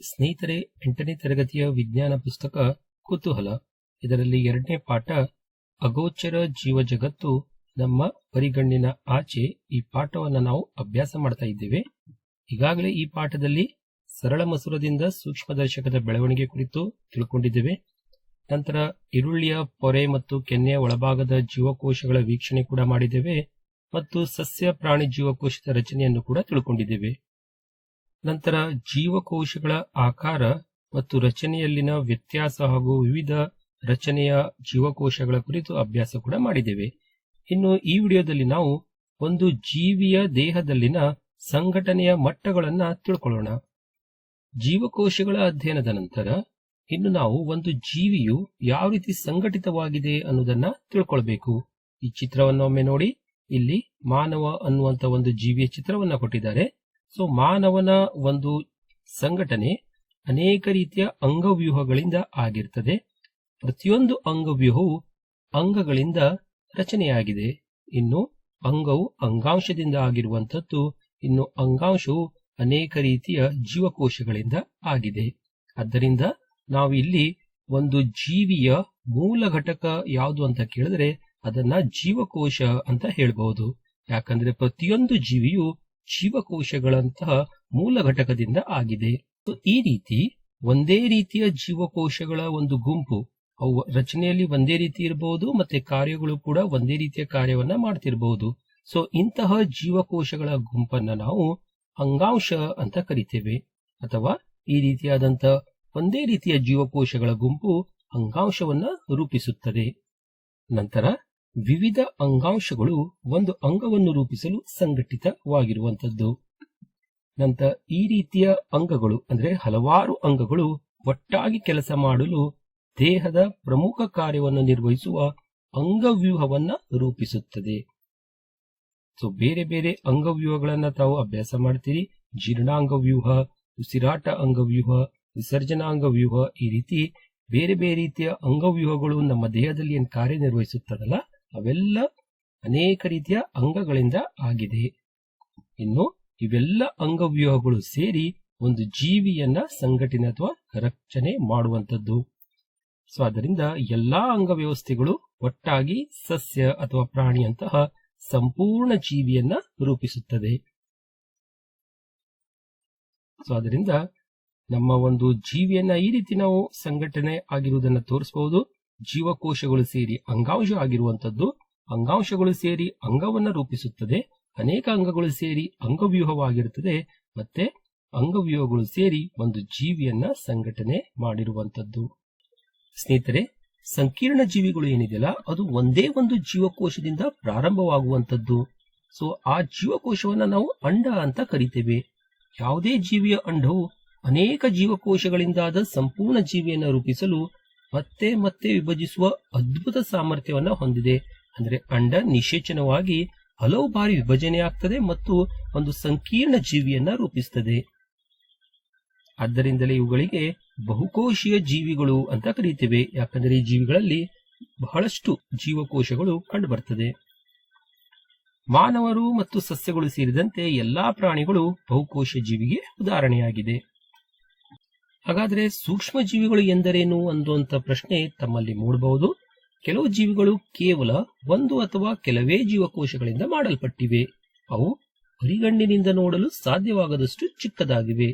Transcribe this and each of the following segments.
ಸ್ನೇಹಿತರೆ, 8ನೇ ತರಗತಿಯ ವಿಜ್ಞಾನ ಪುಸ್ತಕ ಕುತೂಹಲ ಇದರಲ್ಲಿ 2ನೇ ಪಾಠ ಅಗೋಚರ ಜೀವ ಜಗತ್ತು ನಮ್ಮ ಪರಿಗಣ್ಣಿನ ಆಚೆ. ಈ ಪಾಠವನ್ನು ನಾವು ಅಭ್ಯಾಸ ಮಾಡ್ತಾ ಇದ್ದೇವೆ. ಈಗಾಗಲೇ ಈ ಪಾಠದಲ್ಲಿ ಸರಳ ಮಸೂರದಿಂದ ಸೂಕ್ಷ್ಮದರ್ಶಕದ ಬೆಳವಣಿಗೆ ಕುರಿತು ತಿಳ್ಕೊಂಡಿದ್ದೇವೆ. ನಂತರ ಈರುಳ್ಳಿಯ ಪೊರೆ ಮತ್ತು ಕೆನ್ನೆಯ ಒಳಭಾಗದ ಜೀವಕೋಶಗಳ ವೀಕ್ಷಣೆ ಕೂಡ ಮಾಡಿದ್ದೇವೆ ಮತ್ತು ಸಸ್ಯ ಪ್ರಾಣಿ ಜೀವಕೋಶದ ರಚನೆಯನ್ನು ಕೂಡ ತಿಳ್ಕೊಂಡಿದ್ದೇವೆ. ನಂತರ ಜೀವಕೋಶಗಳ ಆಕಾರ ಮತ್ತು ರಚನೆಯಲ್ಲಿನ ವ್ಯತ್ಯಾಸ ಹಾಗೂ ವಿವಿಧ ರಚನೆಯ ಜೀವಕೋಶಗಳ ಕುರಿತು ಅಭ್ಯಾಸ ಕೂಡ ಮಾಡಿದ್ದೇವೆ. ಇನ್ನು ಈ ವಿಡಿಯೋದಲ್ಲಿ ನಾವು ಒಂದು ಜೀವಿಯ ದೇಹದಲ್ಲಿನ ಸಂಘಟನೆಯ ಮಟ್ಟಗಳನ್ನು ತಿಳ್ಕೊಳ್ಳೋಣ. ಜೀವಕೋಶಗಳ ಅಧ್ಯಯನದ ನಂತರ ಇನ್ನು ನಾವು ಒಂದು ಜೀವಿಯು ಯಾವ ರೀತಿ ಸಂಘಟಿತವಾಗಿದೆ ಅನ್ನೋದನ್ನ ತಿಳ್ಕೊಳ್ಬೇಕು. ಈ ಚಿತ್ರವನ್ನು ಒಮ್ಮೆ ನೋಡಿ. ಇಲ್ಲಿ ಮಾನವ ಅನ್ನುವಂತ ಒಂದು ಜೀವಿಯ ಚಿತ್ರವನ್ನ ಕೊಟ್ಟಿದ್ದಾರೆ. ಸೊ ಮಾನವನ ಒಂದು ಸಂಘಟನೆ ಅನೇಕ ರೀತಿಯ ಅಂಗವ್ಯೂಹಗಳಿಂದ ಆಗಿರ್ತದೆ. ಪ್ರತಿಯೊಂದು ಅಂಗವ್ಯೂಹವು ಅಂಗಗಳಿಂದ ರಚನೆಯಾಗಿದೆ. ಇನ್ನು ಅಂಗವು ಅಂಗಾಂಶದಿಂದ ಆಗಿರುವಂತದ್ದು, ಇನ್ನು ಅಂಗಾಂಶವು ಅನೇಕ ರೀತಿಯ ಜೀವಕೋಶಗಳಿಂದ ಆಗಿದೆ. ಆದ್ದರಿಂದ ನಾವು ಇಲ್ಲಿ ಒಂದು ಜೀವಿಯ ಮೂಲ ಘಟಕ ಯಾವುದು ಅಂತ ಕೇಳಿದ್ರೆ ಅದನ್ನ ಜೀವಕೋಶ ಅಂತ ಹೇಳ್ಬಹುದು. ಯಾಕಂದ್ರೆ ಪ್ರತಿಯೊಂದು ಜೀವಿಯು ಜೀವಕೋಶಗಳಂತಹ ಮೂಲ ಘಟಕದಿಂದ ಆಗಿದೆ. ಈ ರೀತಿ ಒಂದೇ ರೀತಿಯ ಜೀವಕೋಶಗಳ ಒಂದು ಗುಂಪು, ಅವು ರಚನೆಯಲ್ಲಿ ಒಂದೇ ರೀತಿ ಇರಬಹುದು ಮತ್ತೆ ಕಾರ್ಯಗಳು ಕೂಡ ಒಂದೇ ರೀತಿಯ ಕಾರ್ಯವನ್ನ ಮಾಡ್ತಿರಬಹುದು. ಸೊ ಇಂತಹ ಜೀವಕೋಶಗಳ ಗುಂಪನ್ನ ನಾವು ಅಂಗಾಂಶ ಅಂತ ಕರಿತೇವೆ. ಅಥವಾ ಈ ರೀತಿಯಾದಂತ ಒಂದೇ ರೀತಿಯ ಜೀವಕೋಶಗಳ ಗುಂಪು ಅಂಗಾಂಶವನ್ನ ರೂಪಿಸುತ್ತದೆ. ನಂತರ ವಿವಿಧ ಅಂಗಾಂಶಗಳು ಒಂದು ಅಂಗವನ್ನು ರೂಪಿಸಲು ಸಂಘಟಿತವಾಗಿರುವಂತದ್ದು. ನಂತರ ಈ ರೀತಿಯ ಅಂಗಗಳು ಅಂದ್ರೆ ಹಲವಾರು ಅಂಗಗಳು ಒಟ್ಟಾಗಿ ಕೆಲಸ ಮಾಡಲು ದೇಹದ ಪ್ರಮುಖ ಕಾರ್ಯವನ್ನು ನಿರ್ವಹಿಸುವ ಅಂಗವ್ಯೂಹವನ್ನ ರೂಪಿಸುತ್ತದೆ. ಸೊ ಬೇರೆ ಬೇರೆ ಅಂಗವ್ಯೂಹಗಳನ್ನ ತಾವು ಅಭ್ಯಾಸ ಮಾಡ್ತೀರಿ. ಜೀರ್ಣಾಂಗವ್ಯೂಹ, ಉಸಿರಾಟ ಅಂಗವ್ಯೂಹ, ವಿಸರ್ಜನಾಂಗವ್ಯೂಹ, ಈ ರೀತಿ ಬೇರೆ ಬೇರೆ ರೀತಿಯ ಅಂಗವ್ಯೂಹಗಳು ನಮ್ಮ ದೇಹದಲ್ಲಿ ಏನು ಕಾರ್ಯನಿರ್ವಹಿಸುತ್ತದಲ್ಲ ಅವೆಲ್ಲ ಅನೇಕ ರೀತಿಯ ಅಂಗಗಳಿಂದ ಆಗಿದೆ. ಇನ್ನು ಇವೆಲ್ಲ ಅಂಗವ್ಯೂಹಗಳು ಸೇರಿ ಒಂದು ಜೀವಿಯನ್ನ ಸಂಘಟನೆ ಅಥವಾ ರಚನೆ ಮಾಡುವಂತದ್ದು. ಸೊ ಅದರಿಂದ ಎಲ್ಲಾ ಅಂಗವ್ಯವಸ್ಥೆಗಳು ಒಟ್ಟಾಗಿ ಸಸ್ಯ ಅಥವಾ ಪ್ರಾಣಿಯಂತಹ ಸಂಪೂರ್ಣ ಜೀವಿಯನ್ನ ರೂಪಿಸುತ್ತದೆ. ಸೊ ಅದರಿಂದ ನಮ್ಮ ಒಂದು ಜೀವಿಯನ್ನ ಈ ರೀತಿ ನಾವು ಸಂಘಟನೆ ಆಗಿರುವುದನ್ನು ತೋರಿಸಬಹುದು. ಜೀವಕೋಶಗಳು ಸೇರಿ ಅಂಗಾಂಶ ಆಗಿರುವಂತದ್ದು, ಅಂಗಾಂಶಗಳು ಸೇರಿ ಅಂಗವನ್ನ ರೂಪಿಸುತ್ತದೆ, ಅನೇಕ ಅಂಗಗಳು ಸೇರಿ ಅಂಗವ್ಯೂಹವಾಗಿರುತ್ತದೆ, ಮತ್ತೆ ಅಂಗವ್ಯೂಹಗಳು ಸೇರಿ ಒಂದು ಜೀವಿಯನ್ನ ಸಂಘಟನೆ ಮಾಡಿರುವಂತದ್ದು. ಸ್ನೇಹಿತರೆ, ಸಂಕೀರ್ಣ ಜೀವಿಗಳು ಏನಿದೆಯಲ್ಲ ಅದು ಒಂದೇ ಒಂದು ಜೀವಕೋಶದಿಂದ ಪ್ರಾರಂಭವಾಗುವಂತದ್ದು. ಸೊ ಆ ಜೀವಕೋಶವನ್ನ ನಾವು ಅಂಡ ಅಂತ ಕರಿತೇವೆ. ಯಾವುದೇ ಜೀವಿಯ ಅಂಡವು ಅನೇಕ ಜೀವಕೋಶಗಳಿಂದಾದ ಸಂಪೂರ್ಣ ಜೀವಿಯನ್ನು ರೂಪಿಸಲು ಮತ್ತೆ ಮತ್ತೆ ವಿಭಜಿಸುವ ಅದ್ಭುತ ಸಾಮರ್ಥ್ಯವನ್ನ ಹೊಂದಿದೆ. ಅಂದ್ರೆ ಅಂಡ ನಿಷೇಚನವಾಗಿ ಹಲವು ಬಾರಿ ವಿಭಜನೆಯಾಗ್ತದೆ ಮತ್ತು ಒಂದು ಸಂಕೀರ್ಣ ಜೀವಿಯನ್ನ ರೂಪಿಸುತ್ತದೆ. ಆದ್ದರಿಂದಲೇ ಇವುಗಳಿಗೆ ಬಹುಕೋಶೀಯ ಜೀವಿಗಳು ಅಂತ ಕರೀತೇವೆ. ಯಾಕಂದ್ರೆ ಈ ಜೀವಿಗಳಲ್ಲಿ ಬಹಳಷ್ಟು ಜೀವಕೋಶಗಳು ಕಂಡುಬರ್ತದೆ. ಮಾನವರು ಮತ್ತು ಸಸ್ಯಗಳು ಸೇರಿದಂತೆ ಎಲ್ಲಾ ಪ್ರಾಣಿಗಳು ಬಹುಕೋಶ ಜೀವಿಗೆ ಉದಾಹರಣೆಯಾಗಿದೆ. ಹಾಗಾದ್ರೆ ಸೂಕ್ಷ್ಮ ಜೀವಿಗಳು ಎಂದರೇನು ಅನ್ನುವಂತ ಪ್ರಶ್ನೆ ತಮ್ಮಲ್ಲಿ ಮೂಡಬಹುದು. ಕೆಲವು ಜೀವಿಗಳು ಕೇವಲ ಒಂದು ಅಥವಾ ಕೆಲವೇ ಜೀವಕೋಶಗಳಿಂದ ಮಾಡಲ್ಪಟ್ಟಿವೆ. ಅವು ಪರಿಗಣ್ಣಿನಿಂದ ನೋಡಲು ಸಾಧ್ಯವಾಗದಷ್ಟು ಚಿಕ್ಕದಾಗಿವೆ.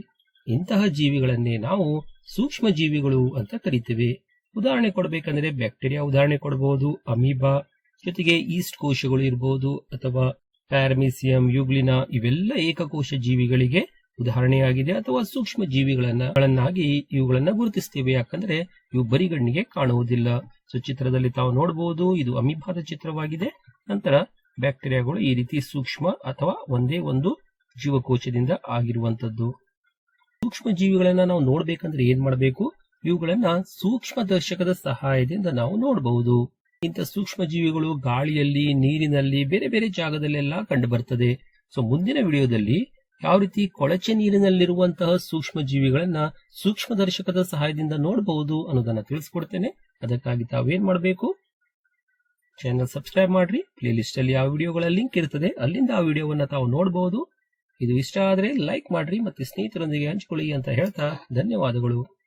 ಇಂತಹ ಜೀವಿಗಳನ್ನೇ ನಾವು ಸೂಕ್ಷ್ಮ ಜೀವಿಗಳು ಅಂತ ಕರಿತೇವೆ. ಉದಾಹರಣೆ ಕೊಡಬೇಕಂದ್ರೆ ಬ್ಯಾಕ್ಟೀರಿಯಾ ಉದಾಹರಣೆ ಕೊಡಬಹುದು, ಅಮೀಬಾ, ಜೊತೆಗೆ ಈಸ್ಟ್ ಕೋಶಗಳು ಇರಬಹುದು, ಅಥವಾ ಪ್ಯಾರಮೀಸಿಯಂ, ಯುಗ್ಲಿನಾ, ಇವೆಲ್ಲ ಏಕಕೋಶ ಜೀವಿಗಳಿಗೆ ಉದಾಹರಣೆಯಾಗಿದೆ. ಅಥವಾ ಸೂಕ್ಷ್ಮ ಜೀವಿಗಳನ್ನಾಗಿ ಇವುಗಳನ್ನ ಗುರುತಿಸ್ತೇವೆ. ಯಾಕಂದ್ರೆ ಇವು ಬರಿಗಣ್ಣಿಗೆ ಕಾಣುವುದಿಲ್ಲ. ಸೊ ಚಿತ್ರದಲ್ಲಿ ತಾವು ನೋಡಬಹುದು, ಇದು ಅಮೀಬಾದ ಚಿತ್ರವಾಗಿದೆ. ನಂತರ ಬ್ಯಾಕ್ಟೀರಿಯಾಗಳು ಈ ರೀತಿ ಸೂಕ್ಷ್ಮ ಅಥವಾ ಒಂದೇ ಒಂದು ಜೀವಕೋಶದಿಂದ ಆಗಿರುವಂತದ್ದು. ಸೂಕ್ಷ್ಮ ಜೀವಿಗಳನ್ನ ನಾವು ನೋಡ್ಬೇಕಂದ್ರೆ ಏನ್ ಮಾಡಬೇಕು? ಇವುಗಳನ್ನ ಸೂಕ್ಷ್ಮ ದರ್ಶಕದ ಸಹಾಯದಿಂದ ನಾವು ನೋಡಬಹುದು. ಇಂಥ ಸೂಕ್ಷ್ಮ ಜೀವಿಗಳು ಗಾಳಿಯಲ್ಲಿ, ನೀರಿನಲ್ಲಿ, ಬೇರೆ ಬೇರೆ ಜಾಗದಲ್ಲೆಲ್ಲ ಕಂಡು ಬರ್ತದೆ. ಸೊ ಮುಂದಿನ ವಿಡಿಯೋದಲ್ಲಿ ಯಾವ ರೀತಿ ಕೊಳಚೆ ನೀರಿನಲ್ಲಿರುವಂತಹ ಸೂಕ್ಷ್ಮ ಜೀವಿಗಳನ್ನ ಸೂಕ್ಷ್ಮ ದರ್ಶಕದ ಸಹಾಯದಿಂದ ನೋಡಬಹುದು ಅನ್ನೋದನ್ನ ತಿಳಿಸ್ಕೊಡ್ತೇನೆ. ಅದಕ್ಕಾಗಿ ತಾವೇನ್ ಮಾಡಬೇಕು? ಚಾನೆಲ್ ಸಬ್ಸ್ಕ್ರೈಬ್ ಮಾಡ್ರಿ. ಪ್ಲೇ ಲಿಸ್ಟ್ ಅಲ್ಲಿ ಯಾವ ವಿಡಿಯೋಗಳ ಲಿಂಕ್ ಇರ್ತದೆ, ಅಲ್ಲಿಂದ ಆ ವಿಡಿಯೋವನ್ನ ತಾವು ನೋಡಬಹುದು. ಇದು ಇಷ್ಟ ಆದರೆ ಲೈಕ್ ಮಾಡ್ರಿ ಮತ್ತೆ ಸ್ನೇಹಿತರೊಂದಿಗೆ ಹಂಚಿಕೊಳ್ಳಿ ಅಂತ ಹೇಳ್ತಾ ಧನ್ಯವಾದಗಳು.